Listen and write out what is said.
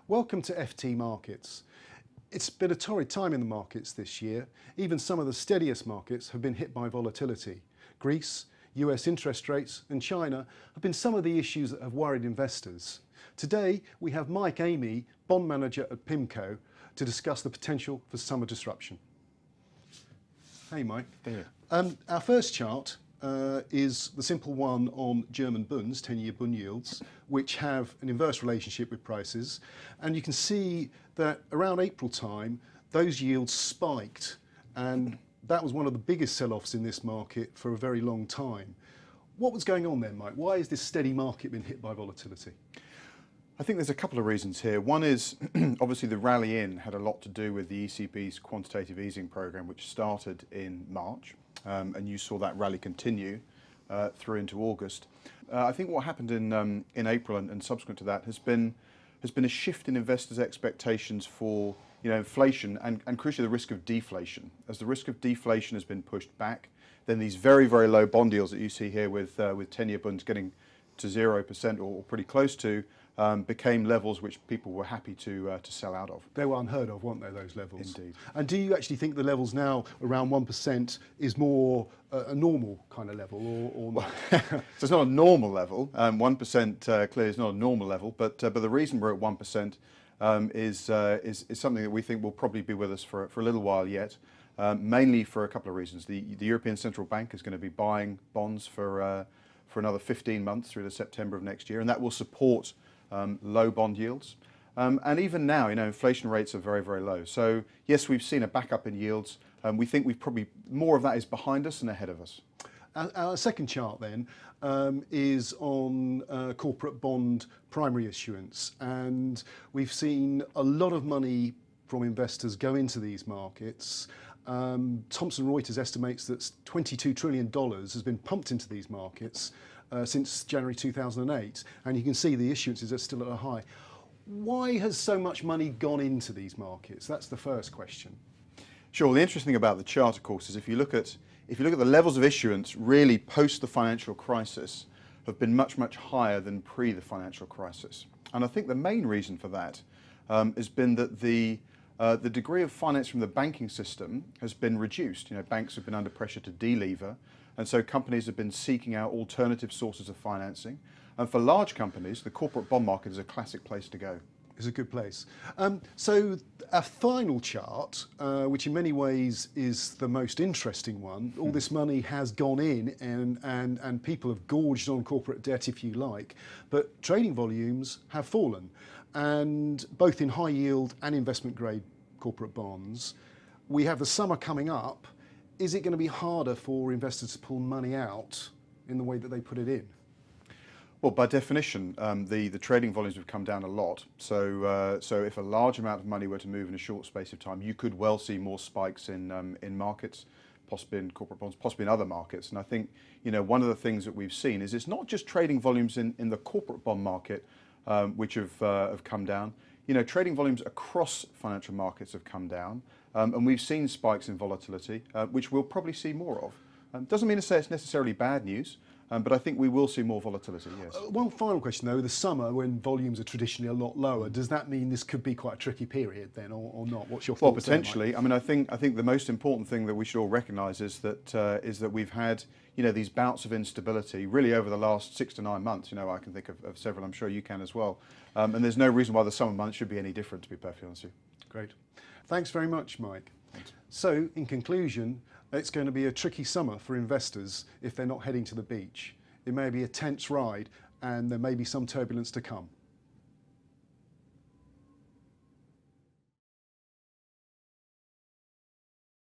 Welcome to FT Markets. It's been a torrid time in the markets this year. Even some of the steadiest markets have been hit by volatility. Greece, US interest rates and China have been some of the issues that have worried investors. Today we have Mike Amey, bond manager at Pimco, to discuss the potential for summer disruption. Hey Mike. Hey. Our first chart is the simple one on German Bunds, 10-year bund yields, which have an inverse relationship with prices. And you can see that around April time, those yields spiked. And that was one of the biggest sell-offs in this market for a very long time. What was going on then, Mike? Why has this steady market been hit by volatility? I think there's a couple of reasons here. One is obviously the rally in had a lot to do with the ECB's quantitative easing program, which started in March. And you saw that rally continue through into August. I think what happened in April and subsequent to that has been a shift in investors' expectations for inflation and crucially the risk of deflation. As the risk of deflation has been pushed back, then these very, very low bond yields that you see here with 10-year bonds getting to 0% or pretty close to became levels which people were happy to sell out of. They were unheard of, weren't they, those levels? Indeed. And do you actually think the levels now around 1% is more a normal kind of level or not? So it's not a normal level. 1% clearly is not a normal level, but the reason we're at 1% is something that we think will probably be with us for a little while yet, mainly for a couple of reasons. The European Central Bank is going to be buying bonds for another 15 months through to September of next year, and that will support low bond yields. And even now, inflation rates are very, very low. So yes, we've seen a backup in yields. We think we've probably more of that is behind us and ahead of us. Our second chart then is on corporate bond primary issuance, and we've seen a lot of money from investors go into these markets. Thomson Reuters estimates that $22 trillion has been pumped into these markets since January 2008, and you can see the issuances are still at a high. Why has so much money gone into these markets? That's the first question. Sure. The interesting thing about the chart, of course, is if you look at the levels of issuance really post the financial crisis have been much, much higher than pre the financial crisis. And I think the main reason for that has been that the degree of finance from the banking system has been reduced. Banks have been under pressure to delever, and so companies have been seeking out alternative sources of financing. And for large companies, the corporate bond market is a classic place to go. It's a good place. So our final chart, which in many ways is the most interesting one, all this money has gone in and people have gorged on corporate debt, if you like, but trading volumes have fallen. And both in high yield and investment grade corporate bonds, we have the summer coming up. Is it going to be harder for investors to pull money out in the way that they put it in? Well, by definition, the trading volumes have come down a lot. So if a large amount of money were to move in a short space of time, you could well see more spikes in markets, possibly in corporate bonds, possibly in other markets. And I think one of the things that we've seen is it's not just trading volumes in the corporate bond market which have come down. Trading volumes across financial markets have come down, and we've seen spikes in volatility, which we'll probably see more of. Doesn't mean to say it's necessarily bad news, but I think we will see more volatility, yes. One final question though, the summer when volumes are traditionally a lot lower, does that mean this could be quite a tricky period then or not? What's your thoughts? Well, potentially. There, I think the most important thing that we should all recognise is that we've had these bouts of instability really over the last 6 to 9 months. I can think of several, I'm sure you can as well. And there's no reason why the summer months should be any different, to be perfectly honest with you. Great. Thanks very much, Mike. Thanks. So, in conclusion, it's going to be a tricky summer for investors if they're not heading to the beach. It may be a tense ride and there may be some turbulence to come.